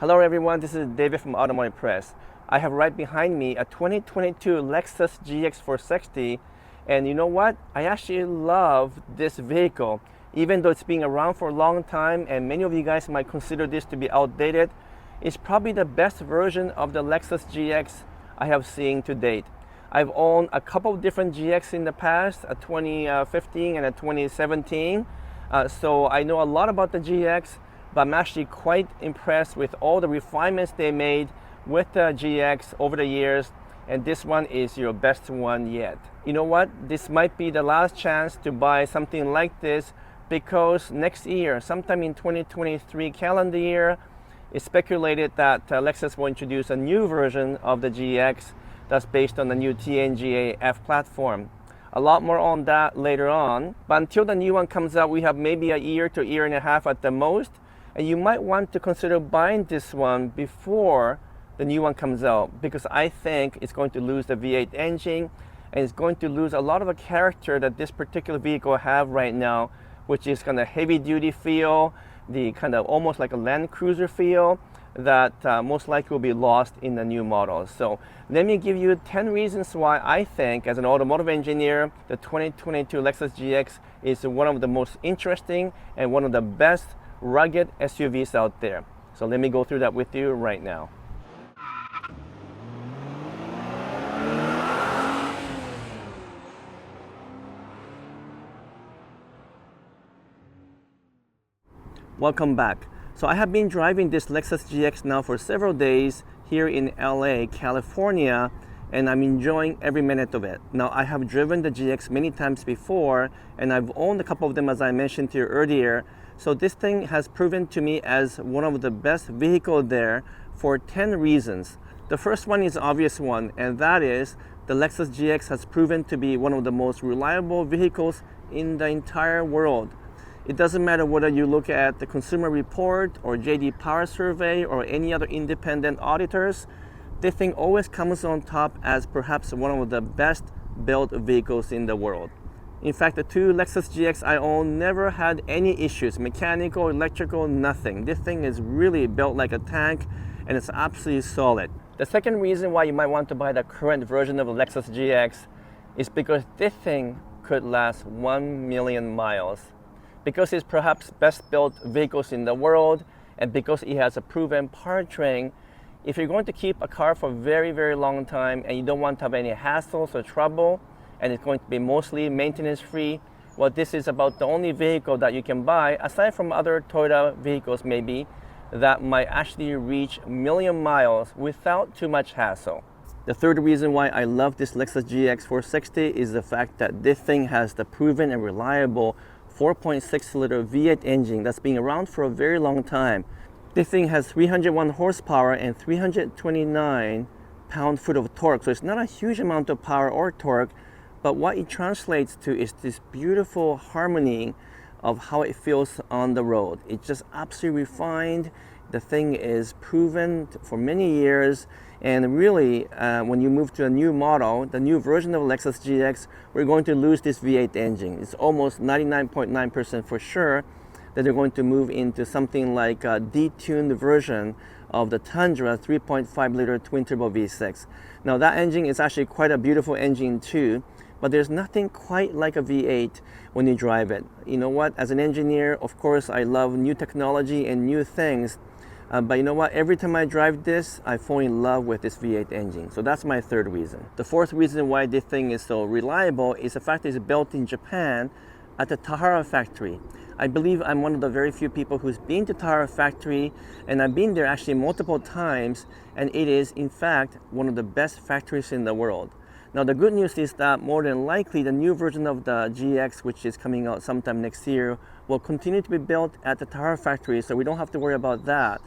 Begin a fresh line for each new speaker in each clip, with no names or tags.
Hello everyone, this is David from Automotive Press. I have right behind me a 2022 Lexus GX 460, and you know what? I actually love this vehicle. Even though it's been around for a long time and many of you guys might consider this to be outdated, it's probably the best version of the Lexus GX I have seen to date. I've owned a couple of different GX in the past, a 2015 and a 2017, so I know a lot about the GX, but I'm actually quite impressed with all the refinements they made with the GX over the years, and this one is your best one yet. You know what? This might be the last chance to buy something like this, because next year, sometime in 2023 calendar year, it's speculated that Lexus will introduce a new version of the GX that's based on the new TNGA F platform. A lot more on that later on, but until the new one comes out, we have maybe a year to a year and a half at the most, and you might want to consider buying this one before the new one comes out, because I think it's going to lose the V8 engine and it's going to lose a lot of the character that this particular vehicle have right now, which is kind of heavy duty feel, the kind of almost like a Land Cruiser feel that most likely will be lost in the new model. So let me give you 10 reasons why I think, as an automotive engineer, the 2022 Lexus GX is one of the most interesting and one of the best rugged SUVs out there. So let me go through that with you right now. Welcome back. So I have been driving this Lexus GX now for several days here in LA, California, and I'm enjoying every minute of it. Now, I have driven the GX many times before, and I've owned a couple of them, as I mentioned to you earlier. So this thing has proven to me as one of the best vehicles there for 10 reasons. The first one is an obvious one, and that is the Lexus GX has proven to be one of the most reliable vehicles in the entire world. It doesn't matter whether you look at the Consumer Report or JD Power Survey or any other independent auditors, this thing always comes on top as perhaps one of the best built vehicles in the world. In fact, the two Lexus GX I own never had any issues, mechanical, electrical, nothing. This thing is really built like a tank, and it's absolutely solid. The second reason why you might want to buy the current version of the Lexus GX is because this thing could last 1 million miles. Because it's perhaps best built vehicles in the world, and because it has a proven powertrain, if you're going to keep a car for a very, very long time and you don't want to have any hassles or trouble, and it's going to be mostly maintenance free, well, this is about the only vehicle that you can buy, aside from other Toyota vehicles maybe, that might actually reach 1 million miles without too much hassle. The third reason why I love this Lexus GX 460 is the fact that this thing has the proven and reliable 4.6 liter V8 engine that's been around for a very long time. This thing has 301 horsepower and 329 pound-foot of torque, so it's not a huge amount of power or torque, but what it translates to is this beautiful harmony of how it feels on the road. It's just absolutely refined. The thing is proven for many years, and really when you move to a new model, the new version of Lexus GX, we're going to lose this V8 engine. It's almost 99.9% for sure that they're going to move into something like a detuned version of the Tundra 3.5 liter twin turbo V6. Now that engine is actually quite a beautiful engine too, but there's nothing quite like a V8 when you drive it. You know what, as an engineer, of course I love new technology and new things, but you know what, every time I drive this, I fall in love with this V8 engine. So that's my third reason. The fourth reason why this thing is so reliable is the fact that it's built in Japan at the Tahara factory. I believe I'm one of the very few people who's been to Tahara factory, and I've been there actually multiple times, and it is in fact one of the best factories in the world. Now the good news is that more than likely the new version of the GX, which is coming out sometime next year, will continue to be built at the Tahara factory, so we don't have to worry about that.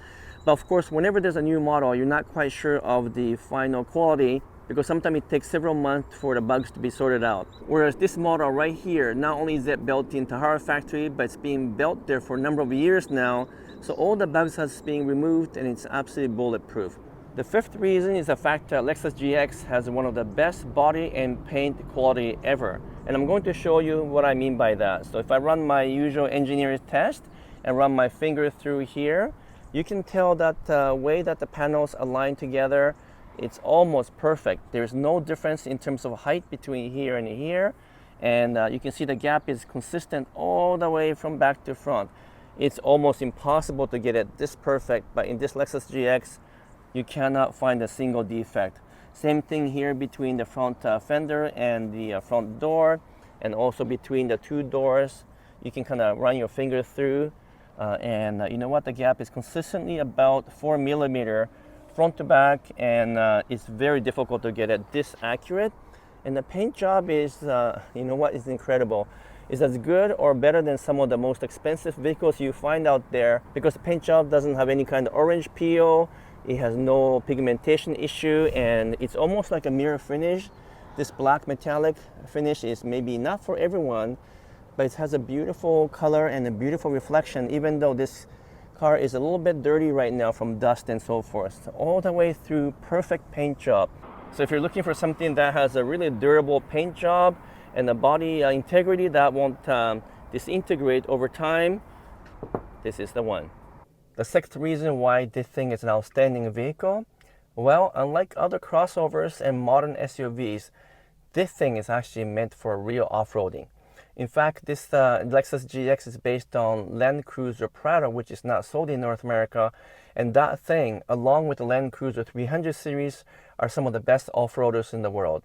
But of course, whenever there's a new model, you're not quite sure of the final quality, because sometimes it takes several months for the bugs to be sorted out. Whereas this model right here, not only is it built in Tahara factory, but it's being built there for a number of years now, so all the bugs has been removed and it's absolutely bulletproof. The fifth reason is the fact that Lexus GX has one of the best body and paint quality ever. And I'm going to show you what I mean by that. So if I run my usual engineering test and run my finger through here, You can tell that the way that the panels align together, it's almost perfect. There's no difference in terms of height between here and here. And you can see the gap is consistent all the way from back to front. It's almost impossible to get it this perfect, but in this Lexus GX, you cannot find a single defect. Same thing here between the front fender and the front door, and also between the two doors. You can kind of run your finger through, and you know what? The gap is consistently about 4 millimeter front to back, and it's very difficult to get it this accurate. And the paint job is, you know what, is incredible. It's as good or better than some of the most expensive vehicles you find out there, because the paint job doesn't have any kind of orange peel, it has no pigmentation issue, and it's almost like a mirror finish. This black metallic finish is maybe not for everyone, but it has a beautiful color and a beautiful reflection, even though this car is a little bit dirty right now from dust and so forth. So all the way through, perfect paint job. So if you're looking for something that has a really durable paint job and the body integrity that won't disintegrate over time, this is the one. The sixth reason why this thing is an outstanding vehicle, well, unlike other crossovers and modern SUVs, this thing is actually meant for real off-roading. In fact, this Lexus GX is based on Land Cruiser Prado, which is not sold in North America, and that thing, along with the Land Cruiser 300 series, are some of the best off-roaders in the world.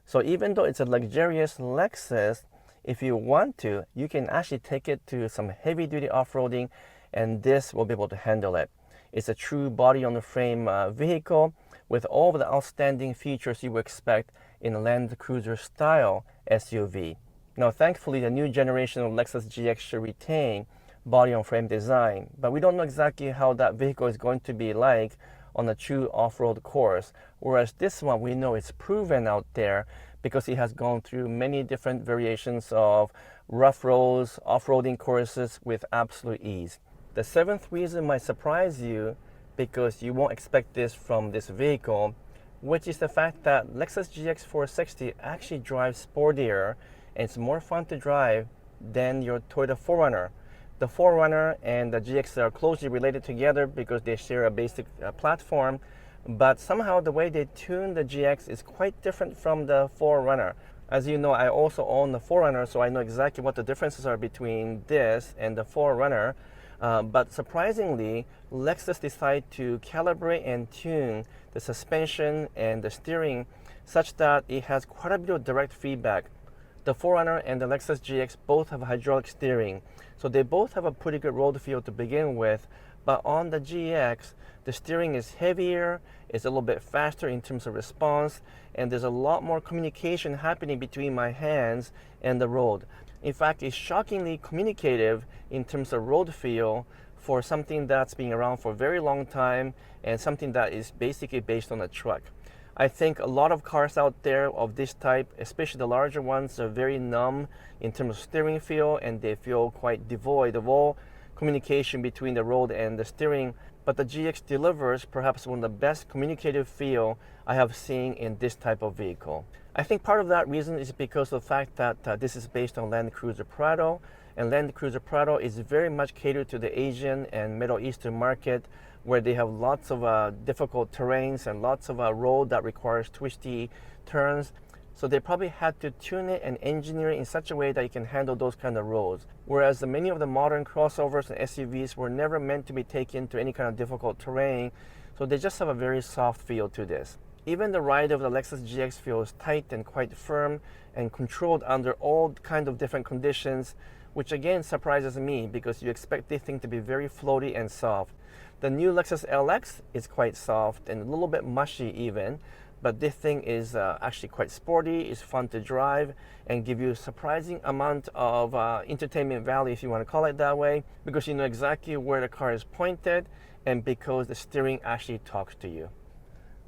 So even though it's a luxurious Lexus, if you want to, you can actually take it to some heavy-duty off-roading, and this will be able to handle it. It's a true body-on-the-frame vehicle with all of the outstanding features you would expect in a Land Cruiser style SUV. Now, thankfully, the new generation of Lexus GX should retain body-on-frame design, but we don't know exactly how that vehicle is going to be like on a true off-road course, whereas this one we know it's proven out there because it has gone through many different variations of rough roads, off-roading courses with absolute ease. The seventh reason might surprise you because you won't expect this from this vehicle, which is the fact that Lexus GX 460 actually drives sportier and it's more fun to drive than your Toyota 4Runner. The 4Runner and the GX are closely related together because they share a basic platform, but somehow the way they tune the GX is quite different from the 4Runner. As you know, I also own the 4Runner, so I know exactly what the differences are between this and the 4Runner. But surprisingly, Lexus decided to calibrate and tune the suspension and the steering such that it has quite a bit of direct feedback. The 4Runner and the Lexus GX both have hydraulic steering, so they both have a pretty good road feel to begin with, but on the GX, the steering is heavier, it's a little bit faster in terms of response, and there's a lot more communication happening between my hands and the road. In fact, it's shockingly communicative in terms of road feel for something that's been around for a very long time and something that is basically based on a truck. I think a lot of cars out there of this type, especially the larger ones, are very numb in terms of steering feel, and they feel quite devoid of all communication between the road and the steering. But the GX delivers perhaps one of the best communicative feel I have seen in this type of vehicle. I think part of that reason is because of the fact that this is based on Land Cruiser Prado, and Land Cruiser Prado is very much catered to the Asian and Middle Eastern market, where they have lots of difficult terrains and lots of road that requires twisty turns. So they probably had to tune it and engineer it in such a way that you can handle those kind of roads. Whereas many of the modern crossovers and SUVs were never meant to be taken to any kind of difficult terrain, so they just have a very soft feel to this. Even the ride of the Lexus GX feels tight and quite firm and controlled under all kind of different conditions, which again surprises me because you expect this thing to be very floaty and soft. The new Lexus LX is quite soft and a little bit mushy even, but this thing is actually quite sporty, it's fun to drive, and give you a surprising amount of entertainment value, if you want to call it that way, because you know exactly where the car is pointed and because the steering actually talks to you.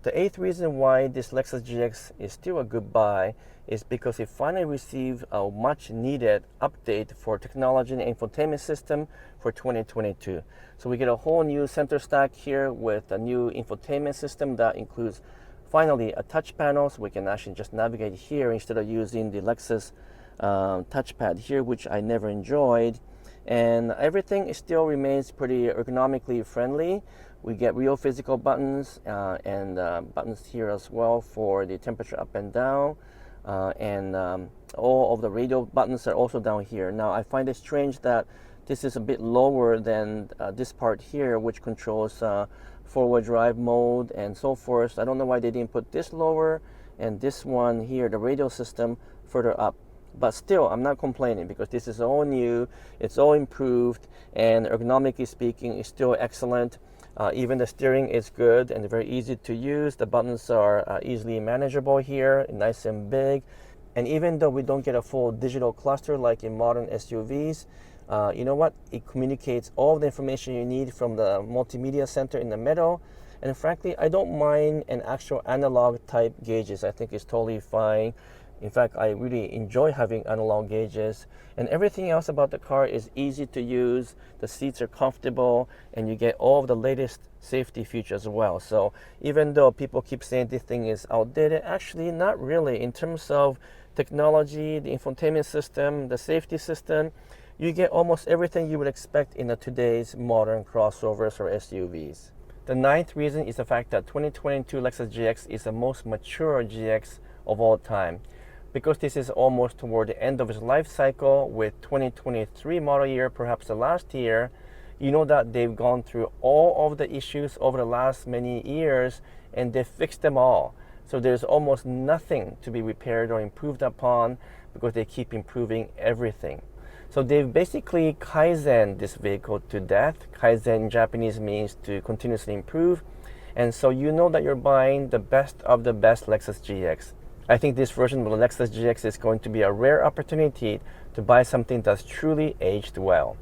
The eighth reason why this Lexus GX is still a good buy is because it finally received a much needed update for technology and infotainment system for 2022. So we get a whole new center stack here with a new infotainment system that includes finally a touch panel, so we can actually just navigate here instead of using the Lexus touchpad here, which I never enjoyed. and everything still remains pretty ergonomically friendly. We get real physical buttons and buttons here as well for the temperature up and down, and all of the radio buttons are also down here. Now I find it strange that this is a bit lower than this part here, which controls four-wheel drive mode and so forth. I don't know why they didn't put this lower and this one here, the radio system, further up. But still, I'm not complaining because this is all new, it's all improved, and ergonomically speaking, it's still excellent. Even the steering is good and very easy to use. The buttons are easily manageable here, nice and big. And even though we don't get a full digital cluster like in modern SUVs, you know what? It communicates all the information you need from the multimedia center in the middle. And frankly, I don't mind an actual analog type gauges. I think it's totally fine. In fact, I really enjoy having analog gauges, and everything else about the car is easy to use. The seats are comfortable, and you get all of the latest safety features as well. So even though people keep saying this thing is outdated, actually not really. In terms of technology, the infotainment system, the safety system, you get almost everything you would expect in today's modern crossovers or SUVs. The ninth reason is the fact that 2022 Lexus GX is the most mature GX of all time. Because this is almost toward the end of its life cycle, with 2023 model year perhaps the last year, you know that they've gone through all of the issues over the last many years and they've fixed them all. So there's almost nothing to be repaired or improved upon because they keep improving everything. So they've basically Kaizen this vehicle to death. Kaizen in Japanese means to continuously improve. And so you know that you're buying the best of the best Lexus GX. I think this version of the Lexus GX is going to be a rare opportunity to buy something that's truly aged well.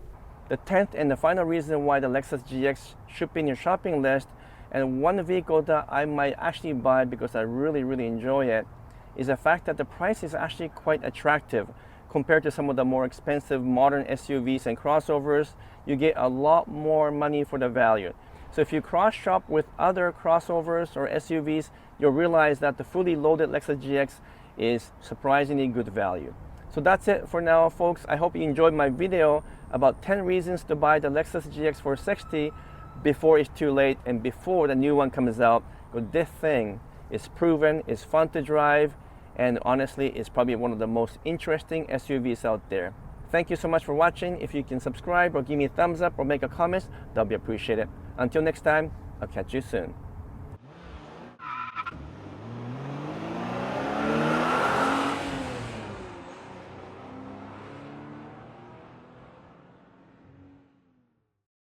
The 10th and the final reason why the Lexus GX should be in your shopping list, and one vehicle that I might actually buy because I really enjoy it, is the fact that the price is actually quite attractive. Compared to some of the more expensive modern SUVs and crossovers, you get a lot more money for the value. So if you cross shop with other crossovers or SUVs, you'll realize that the fully loaded Lexus GX is surprisingly good value. So that's it for now, folks. I hope you enjoyed my video about 10 reasons to buy the Lexus GX 460 before it's too late and before the new one comes out. But this thing is proven, it's fun to drive, and honestly, it's probably one of the most interesting SUVs out there. Thank you so much for watching. If you can subscribe or give me a thumbs up or make a comment, that'll be appreciated. Until next time, I'll catch you soon.